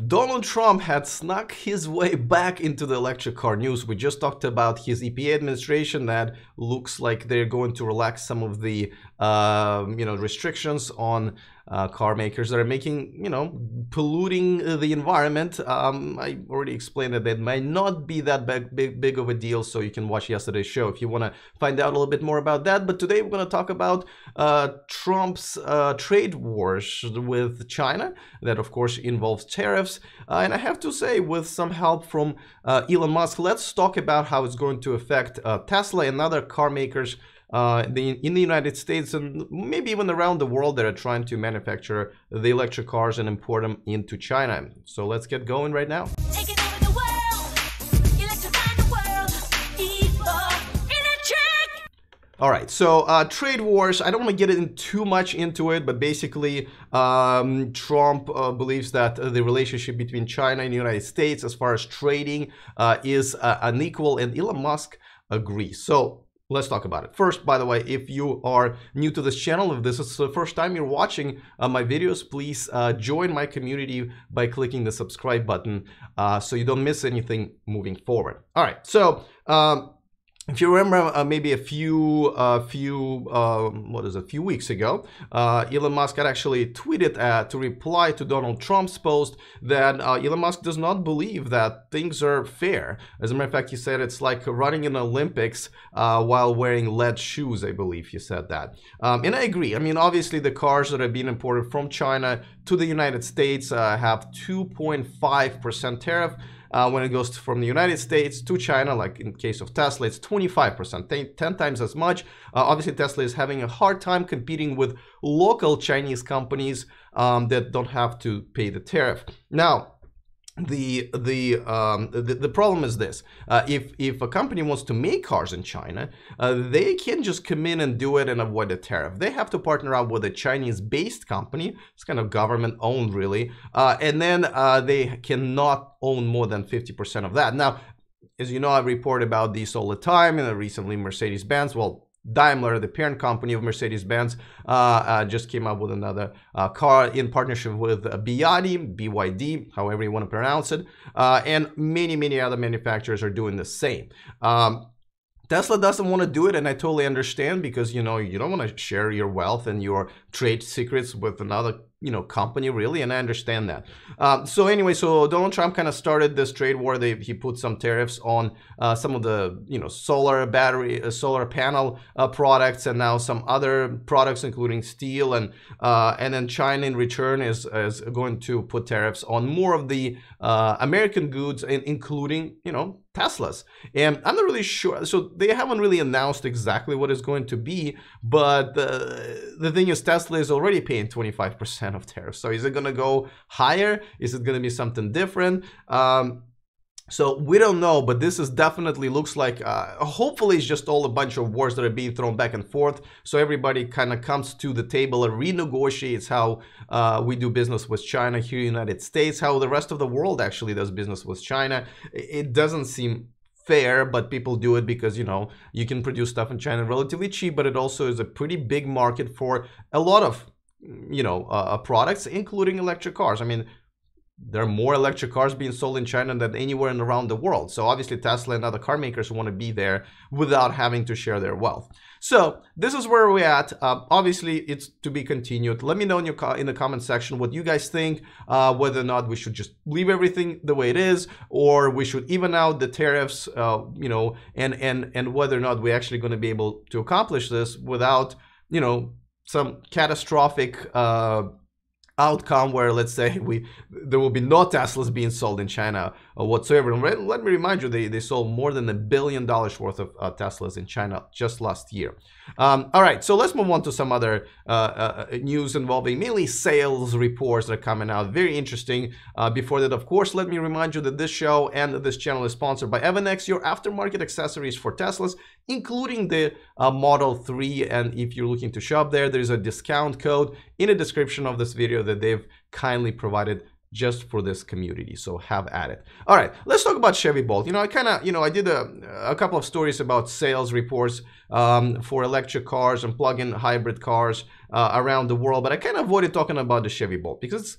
Donald Trump had snuck his way back into the electric car news. We just talked about his EPA administration that looks like they're going to relax some of the restrictions on car makers that are making, polluting the environment. I already explained that that might not be that big of a deal, so you can watch yesterday's show if you want to find out a little bit more about that. But today we're going to talk about Trump's trade wars with China. That, of course, involves tariffs. And I have to say, with some help from Elon Musk, let's talk about how it's going to affect Tesla and other car makers in the United States and maybe even around the world that are trying to manufacture the electric cars and import them into China. So let's get going right now. Taking over the world, electrifying the world, electric. All right, so trade wars, I don't want to get in too much into it, but basically Trump believes that the relationship between China and the United States as far as trading is unequal, and Elon Musk agrees. So let's talk about it. First, by the way, if you are new to this channel, if this is the first time you're watching my videos, please join my community by clicking the subscribe button so you don't miss anything moving forward. All right, so if you remember, maybe a few weeks ago, Elon Musk had actually tweeted to reply to Donald Trump's post that Elon Musk does not believe that things are fair. As a matter of fact, he said it's like running in the Olympics while wearing lead shoes, I believe he said that. And I agree. I mean, obviously, the cars that are being imported from China to the United States have 2.5% tariff. When it goes from the United States to China, like in case of Tesla, it's 25%, 10 times as much. Obviously, Tesla is having a hard time competing with local Chinese companies that don't have to pay the tariff. Now, the problem is this: if a company wants to make cars in China, they can't just come in and do it and avoid the tariff. They have to partner up with a Chinese-based company. It's kind of government-owned, really, and then they cannot own more than 50% of that. Now, as you know, I report about this all the time, and recently Mercedes-Benz, well, Daimler, the parent company of Mercedes-Benz, just came up with another car in partnership with BYD, however you want to pronounce it, and many other manufacturers are doing the same. Tesla doesn't want to do it, and I totally understand, because you don't want to share your wealth and your trade secrets with another company, really, and I understand that. So anyway, so Donald Trump kind of started this trade war. He put some tariffs on some of the solar panel products, and now some other products, including steel, and then China in return is going to put tariffs on more of the American goods, including Teslas. And I'm not really sure, so they haven't really announced exactly what it's going to be, but the thing is, Tesla is already paying 25% of tariffs. So is it going to go higher? Is it going to be something different? So we don't know, but this is definitely looks like, hopefully it's just all a bunch of wars that are being thrown back and forth. So everybody kind of comes to the table and renegotiates how we do business with China here in the United States, how the rest of the world actually does business with China. It doesn't seem fair, but people do it because, you can produce stuff in China relatively cheap, but it also is a pretty big market for a lot of, products, including electric cars. I mean, there are more electric cars being sold in China than anywhere around the world. So obviously Tesla and other car makers want to be there without having to share their wealth. So this is where we're at. Obviously, it's to be continued. Let me know in the comment section what you guys think, whether or not we should just leave everything the way it is, or we should even out the tariffs, and whether or not we're actually going to be able to accomplish this without, some catastrophic outcome where, let's say, there will be no Teslas being sold in China whatsoever. And let me remind you, they sold more than $1 billion worth of Teslas in China just last year. All right, so let's move on to some other news involving mainly sales reports that are coming out. Very interesting. Before that, of course, let me remind you that this show and this channel is sponsored by Evanex, your aftermarket accessories for Teslas, including the Model 3. And if you're looking to shop there, there's a discount code in the description of this video that they've kindly provided just for this community, so have at it. All right, let's talk about Chevy Bolt. I did a couple of stories about sales reports for electric cars and plug-in hybrid cars around the world, but I kind of avoided talking about the Chevy Bolt because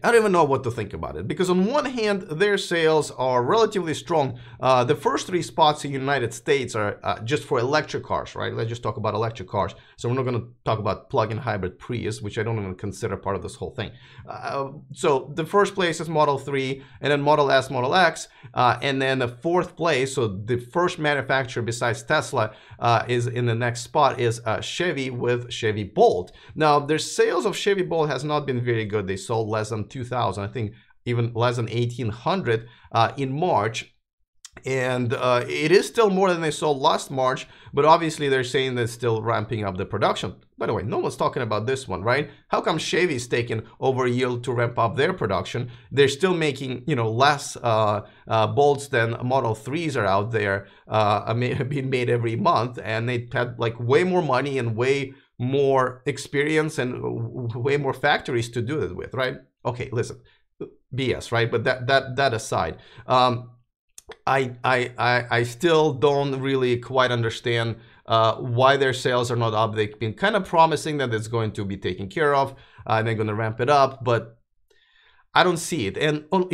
I don't even know what to think about it, because on one hand, their sales are relatively strong. The first three spots in the United States are just for electric cars, right? Let's just talk about electric cars. So we're not going to talk about plug-in hybrid Prius, which I don't even consider part of this whole thing. So the first place is Model 3, and then Model S, Model X, and then the fourth place, so the first manufacturer besides Tesla is in the next spot is Chevy with Chevy Bolt. Now, their sales of Chevy Bolt has not been very good. They sold less than 2,000, I think even less than 1,800 in March. And it is still more than they sold last March, but obviously they're saying they're still ramping up the production. By the way, no one's talking about this one, right? How come Chevy's taken over a year to ramp up their production? They're still making, you know, less Bolts than Model 3s are out there being made every month, and they had like way more money and way more experience and way more factories to do it with, right? Okay, listen, BS, right? But that aside, I still don't really quite understand why their sales are not up. They've been kind of promising that it's going to be taken care of, and they're going to ramp it up, but I don't see it. And on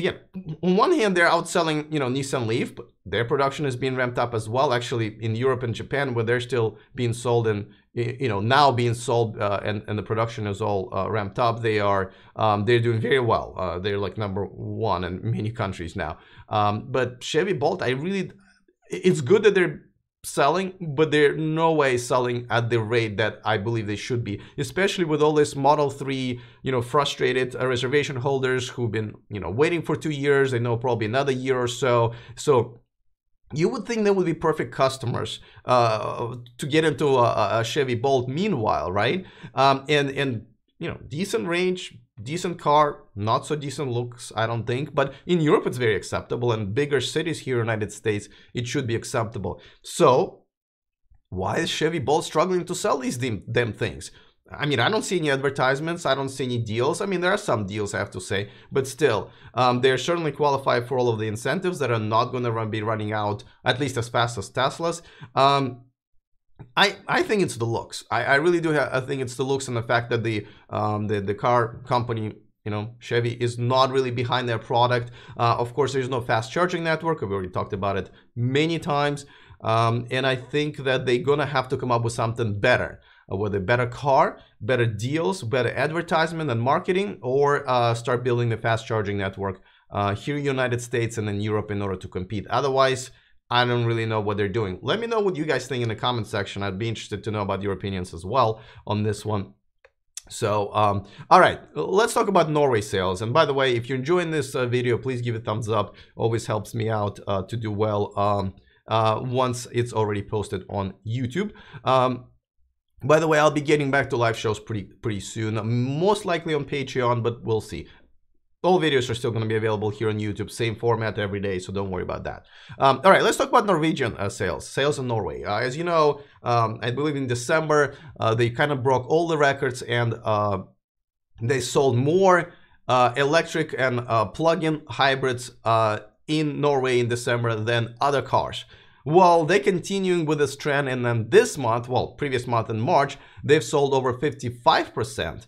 one hand, they're outselling, you know, Nissan Leaf, but their production is being ramped up as well. Actually, in Europe and Japan, where they're still being sold and, you know, now being sold, and the production is all ramped up. They're doing very well. They're like #1 in many countries now. But Chevy Bolt, it's good that they're selling, but they're no way selling at the rate that I believe they should be, especially with all this Model 3, you know, frustrated reservation holders who've been, you know, waiting for 2 years. They know probably another year or so. So you would think they would be perfect customers to get into a Chevy Bolt meanwhile, right? And you know, decent range, decent car, not so decent looks, I don't think. But in Europe, it's very acceptable. And bigger cities here in the United States, it should be acceptable. So why is Chevy Bolt struggling to sell these damn things? I mean, I don't see any advertisements. I don't see any deals. I mean, there are some deals, I have to say, but still, they're certainly qualified for all of the incentives that are not going to be running out, at least as fast as Tesla's. I think it's the looks. I really do. I think it's the looks and the fact that the car company, you know, Chevy, is not really behind their product. Of course, there's no fast charging network. We've already talked about it many times. And I think that they're gonna have to come up with something better, with a better car, better deals, better advertisement and marketing, or start building the fast charging network here in the United States and in Europe in order to compete. Otherwise, I don't really know what they're doing. Let me know what you guys think in the comment section. I'd be interested to know about your opinions as well on this one. So, all right, let's talk about Norway sales. And by the way, if you're enjoying this video, please give it a thumbs up. Always helps me out to do well once it's already posted on YouTube. By the way, I'll be getting back to live shows pretty soon, most likely on Patreon, but we'll see. All videos are still going to be available here on YouTube, same format every day, so don't worry about that. All right, let's talk about Norwegian sales in Norway. As you know, I believe in December, they kind of broke all the records, and they sold more electric and plug-in hybrids in Norway in December than other cars. Well, they're continuing with this trend, and then this month, well, previous month in March, they've sold over 55%.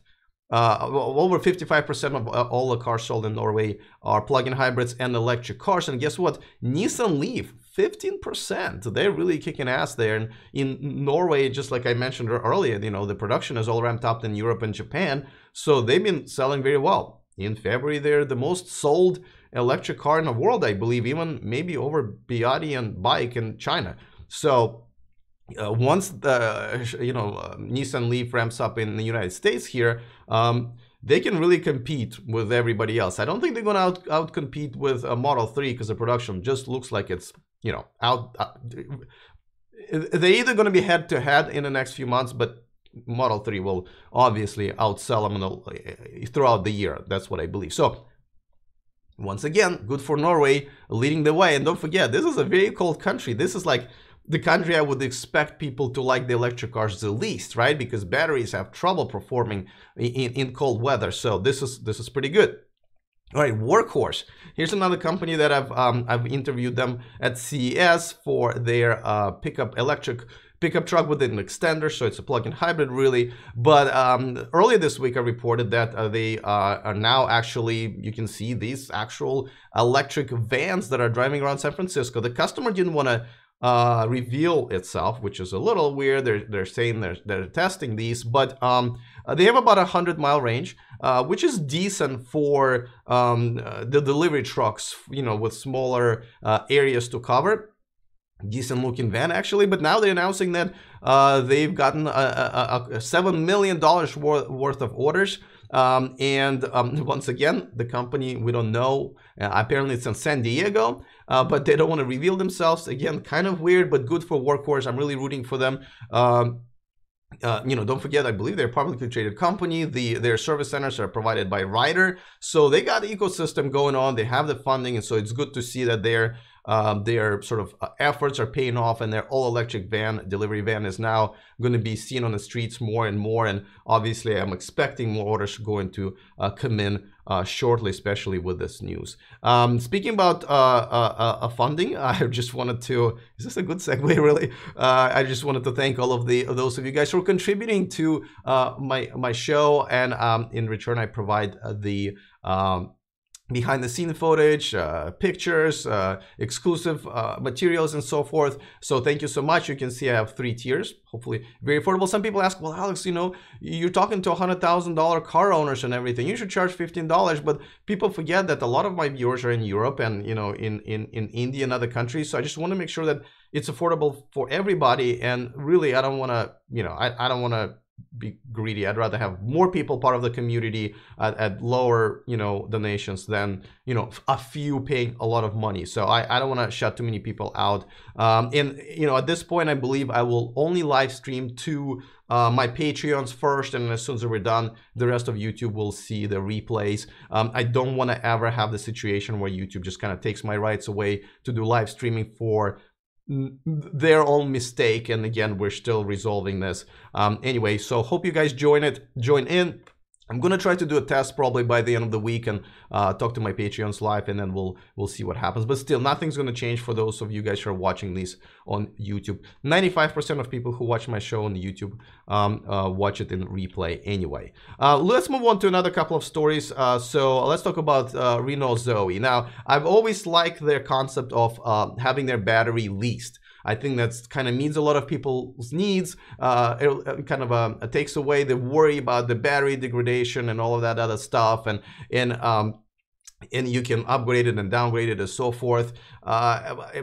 Over 55% of all the cars sold in Norway are plug-in hybrids and electric cars. And guess what? Nissan Leaf, 15%. They're really kicking ass there. And in Norway, just like I mentioned earlier, you know, the production is all ramped up in Europe and Japan. So they've been selling very well. In February, they're the most sold electric car in the world, I believe, even maybe over Bugatti and Bike in China. So once the Nissan Leaf ramps up in the United States here, they can really compete with everybody else. I don't think they're going to outcompete with a Model 3 because the production just looks like it's, you know, they're either going to be head to head in the next few months, but Model 3 will obviously outsell them throughout the year. That's what I believe. So once again, good for Norway leading the way. And don't forget, this is a very cold country. This is like the country I would expect people to like the electric cars the least, right? Because batteries have trouble performing in cold weather. So this is pretty good. All right, Workhorse. Here's another company pickup truck with an extender, so it's a plug-in hybrid really. But earlier this week I reported that they are now actually, you can see these actual electric vans that are driving around San Francisco. The customer didn't want to reveal itself, which is a little weird. They're saying they're testing these, but they have about 100-mile range, which is decent for the delivery trucks, you know, with smaller areas to cover. Decent looking van actually, but now they're announcing that they've gotten a $7 million worth of orders. Once again, the company, we don't know, apparently it's in San Diego, but they don't want to reveal themselves. Again, kind of weird, but good for Workhorse. I'm really rooting for them. You know, don't forget, I believe they're a publicly traded company. Their service centers are provided by Ryder, so they got the ecosystem going on. They have the funding, and so it's good to see that their sort of efforts are paying off, and their all-electric delivery van is now going to be seen on the streets more and more. And obviously, I'm expecting more orders going to come in shortly, especially with this news. Speaking about funding, I just wanted to, is this a good segue really? I just wanted to thank all of those of you guys who are contributing to my show, and in return I provide the behind the scene footage, pictures, exclusive materials, and so forth. So thank you so much. You can see I have 3 tiers, hopefully very affordable. Some people ask, well, Alex, you know, you're talking to $100,000 car owners and everything, you should charge $15. But people forget that a lot of my viewers are in Europe and, you know, in India and other countries. So I just want to make sure that it's affordable for everybody. And really, I don't want to, you know, I don't want to be greedy. I'd rather have more people part of the community at lower, you know, donations than, you know, a few paying a lot of money. So I don't want to shut too many people out. And, you know, at this point, I believe I will only live stream to my Patreons first, and as soon as we're done, the rest of YouTube will see the replays. I don't want to ever have the situation where YouTube just kind of takes my rights away to do live streaming for their own mistake. And again, we're still resolving this. Anyway, so hope you guys join in. I'm gonna try to do a test probably by the end of the week and talk to my Patreons live, and then we'll see what happens. But still, nothing's gonna change for those of you guys who are watching these on YouTube. 95% of people who watch my show on YouTube watch it in replay anyway. Let's move on to another couple of stories. So let's talk about Reno Zoe. Now, I've always liked their concept of having their battery leased. I think that's kind of meets a lot of people's needs. It kind of it takes away the worry about the battery degradation and all of that other stuff, and you can upgrade it and downgrade it and so forth.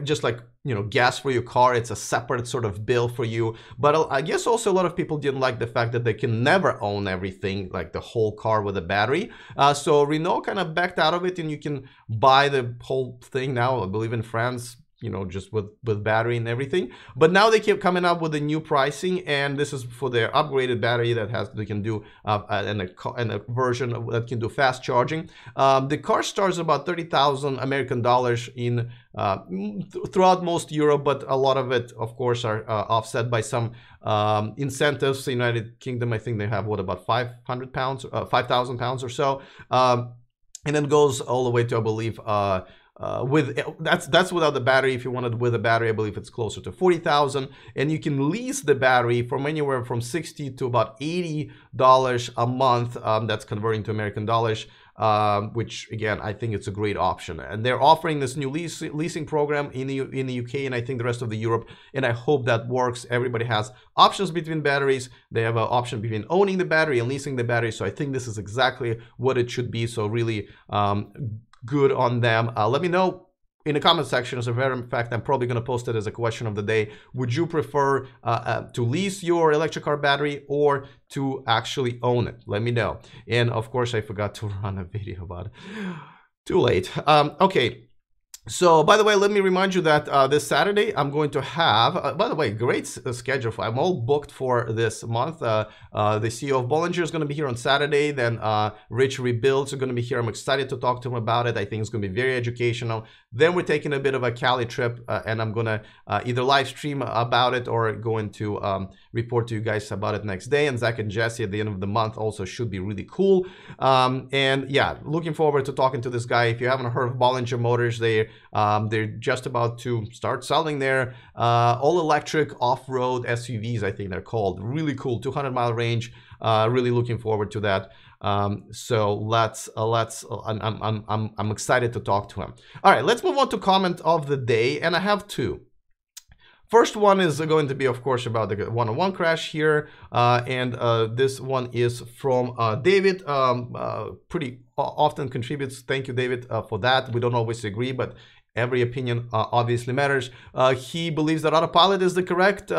Just like, you know, gas for your car, it's a separate sort of bill for you. But I guess also a lot of people didn't like the fact that they can never own everything, like the whole car with a battery. So Renault kind of backed out of it, and you can buy the whole thing now, I believe in France, you know, just with battery and everything. But now they keep coming up with a new pricing, and this is for their upgraded battery that they can do and a version that can do fast charging. The car starts about 30,000 American dollars in throughout most Europe, but a lot of it, of course, are offset by some incentives. The United Kingdom, I think they have what, about 500 pounds, 5,000 pounds or so, and then goes all the way to, I believe, that's without the battery. If you wanted with a battery, I believe it's closer to 40,000, and you can lease the battery from anywhere from $60 to about $80 a month. That's converting to American dollars, which again, I think it's a great option. And they're offering this new leasing program in the UK, and I think the rest of the Europe, and I hope that works. Everybody has options between batteries. They have an option between owning the battery and leasing the battery. So I think this is exactly what it should be. So really good on them. Let me know in the comment section. As a matter of fact, I'm probably going to post it as a question of the day. Would you prefer to lease your electric car battery or to actually own it? Let me know. And of course, I forgot to run a video about it. Too late. Okay. So, by the way, let me remind you that this Saturday I'm going to have, by the way, great schedule. I'm all booked for this month. The CEO of Bollinger is going to be here on Saturday. Then Rich Rebuilds are going to be here. I'm excited to talk to him about it. I think it's going to be very educational. Then we're taking a bit of a Cali trip, and I'm going to either live stream about it or going to report to you guys about it next day. And Zach and Jesse at the end of the month also should be really cool. And yeah, looking forward to talking to this guy. If you haven't heard of Bollinger Motors, they're They're just about to start selling their all-electric off-road SUVs, I think they're called. Really cool, 200-mile range. Really looking forward to that. So I'm excited to talk to him. All right, let's move on to comment of the day, and I have two. First one is going to be, of course, about the one-on-one crash here, and this one is from David. Pretty often contributes. Thank you, David, for that. We don't always agree, but every opinion obviously matters. He believes that autopilot is the correct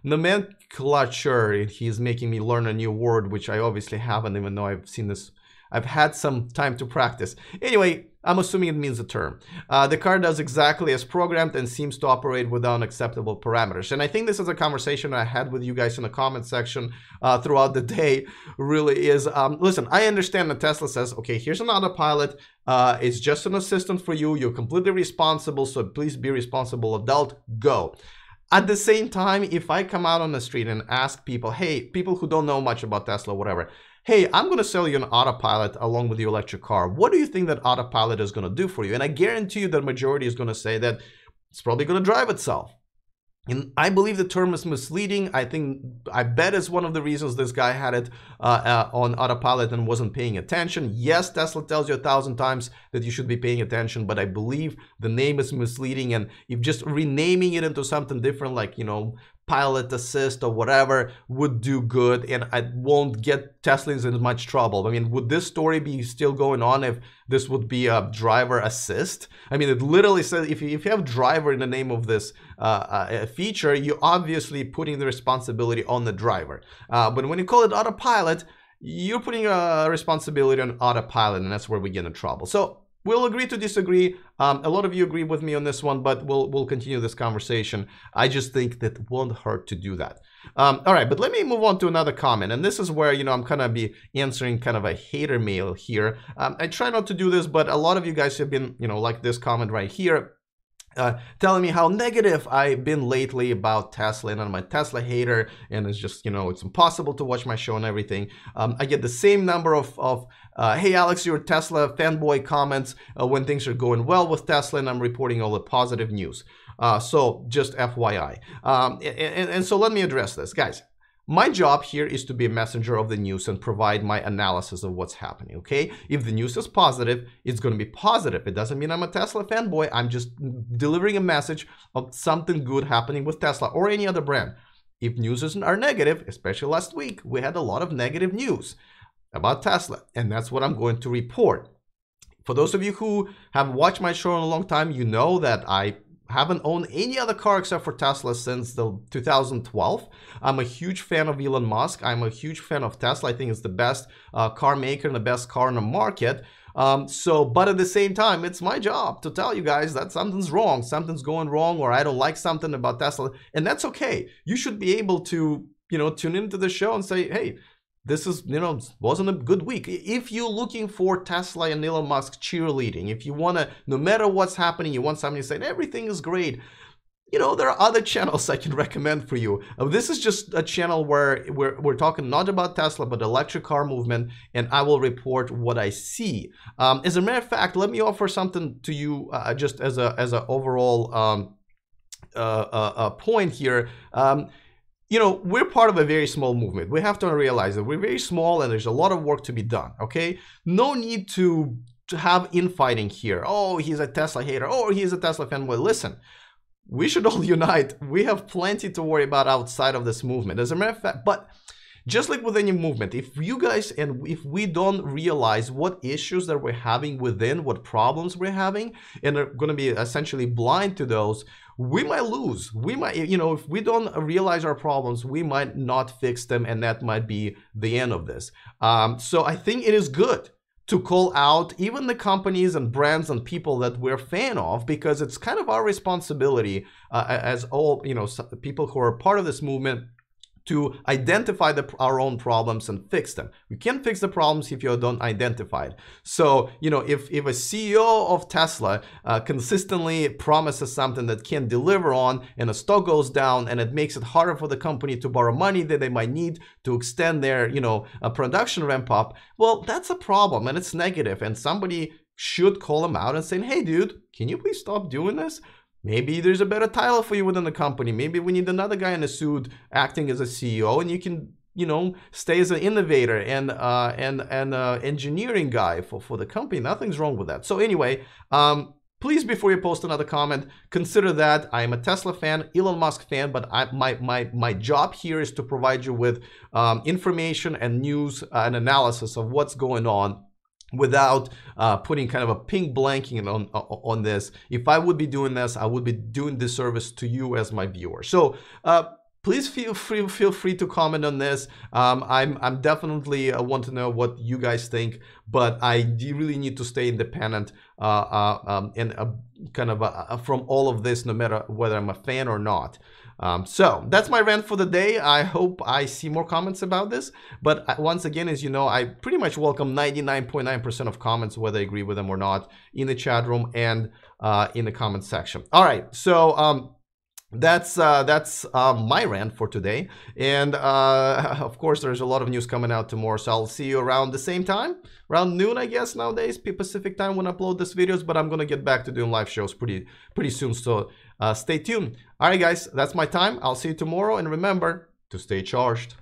nomenclature. He's making me learn a new word, which I obviously haven't, even though I've seen this. I've had some time to practice. Anyway, I'm assuming it means a term. The car does exactly as programmed and seems to operate without acceptable parameters. And I think this is a conversation I had with you guys in the comment section throughout the day. Really is, listen, I understand that Tesla says, okay, here's an autopilot. It's just an assistant for you. You're completely responsible, so please be responsible adult. Go. At the same time, if I come out on the street and ask people, hey, people who don't know much about Tesla, whatever, hey, I'm going to sell you an autopilot along with your electric car. What do you think that autopilot is going to do for you? And I guarantee you the majority is going to say that it's probably going to drive itself. And I believe the term is misleading. I bet it's one of the reasons this guy had it on autopilot and wasn't paying attention. Yes, Tesla tells you 1,000 times that you should be paying attention, but I believe the name is misleading, and if just renaming it into something different, like, you know, pilot assist or whatever, would do good, and I won't get Teslans in much trouble. I mean, would this story be still going on if this would be a driver assist? I mean, it literally says if you have driver in the name of this feature, you're obviously putting the responsibility on the driver. But when you call it autopilot, you're putting a responsibility on autopilot, and that's where we get in trouble. So we'll agree to disagree. A lot of you agree with me on this one, but we'll continue this conversation. I just think that it won't hurt to do that. All right, but let me move on to another comment. And this is where, you know, I'm kind of be answering kind of a hater mail here. I try not to do this, but a lot of you guys have been, you know, like this comment right here, telling me how negative I've been lately about Tesla, and I'm a Tesla hater, and it's just, you know, it's impossible to watch my show and everything. I get the same number of hey Alex, you're a Tesla fanboy comments when things are going well with Tesla, and I'm reporting all the positive news. So just FYI. And so let me address this, guys. My job here is to be a messenger of the news and provide my analysis of what's happening, okay? If the news is positive, it's going to be positive. It doesn't mean I'm a Tesla fanboy. I'm just delivering a message of something good happening with Tesla or any other brand. If news are negative, especially last week, we had a lot of negative news about Tesla, and that's what I'm going to report. For those of you who have watched my show in a long time, you know that I haven't owned any other car except for Tesla since 2012. I'm a huge fan of Elon Musk. I'm a huge fan of Tesla. I think it's the best car maker and the best car in the market. But at the same time, it's my job to tell you guys that something's wrong, something's going wrong, or I don't like something about Tesla, and that's okay. You should be able to, you know, tune into the show and say, hey, this is, you know, wasn't a good week. If you're looking for Tesla and Elon Musk cheerleading, if you want to, no matter what's happening, you want somebody to say everything is great, you know, there are other channels I can recommend for you. This is just a channel where we're talking not about Tesla, but electric car movement, and I will report what I see. As a matter of fact, let me offer something to you just as a overall point here. You know, we're part of a very small movement. We have to realize that we're very small and there's a lot of work to be done, okay? No need to have infighting here. Oh, he's a Tesla hater. Oh, he's a Tesla fanboy. Listen, we should all unite. We have plenty to worry about outside of this movement. As a matter of fact, but just like with any movement, if you guys and if we don't realize what issues that we're having within, what problems we're having, and are going to be essentially blind to those, we might lose. We might, you know, if we don't realize our problems, we might not fix them, and that might be the end of this. So I think it is good to call out even the companies and brands and people that we're a fan of, because it's kind of our responsibility as all, you know, people who are part of this movement to identify our own problems and fix them. You can't fix the problems if you don't identify it. So, you know, if a CEO of Tesla consistently promises something that can't deliver on, and the stock goes down, and it makes it harder for the company to borrow money that they might need to extend their, you know, production ramp up, well, that's a problem, and it's negative, and somebody should call him out and say, hey, dude, can you please stop doing this? Maybe there's a better title for you within the company. Maybe we need another guy in a suit acting as a CEO, and you can, you know, stay as an innovator and engineering guy for the company. Nothing's wrong with that. So anyway, please, before you post another comment, consider that I am a Tesla fan, Elon Musk fan, but my job here is to provide you with information and news and analysis of what's going on, without putting kind of a pink blanking on this. If I would be doing this, I would be doing disservice to you as my viewer. So please feel free to comment on this. I'm definitely want to know what you guys think, but I do really need to stay independent and kind of from all of this, no matter whether I'm a fan or not. So that's my rant for the day. I hope I see more comments about this. But once again, as you know, I pretty much welcome 99.9% of comments, whether I agree with them or not, in the chat room and in the comment section. All right, so that's my rant for today. And of course, there's a lot of news coming out tomorrow, so I'll see you around the same time, around noon, I guess, nowadays, Pacific time, when I upload these videos. But I'm gonna get back to doing live shows pretty soon, so stay tuned. All right, guys, that's my time. I'll see you tomorrow, and remember to stay charged.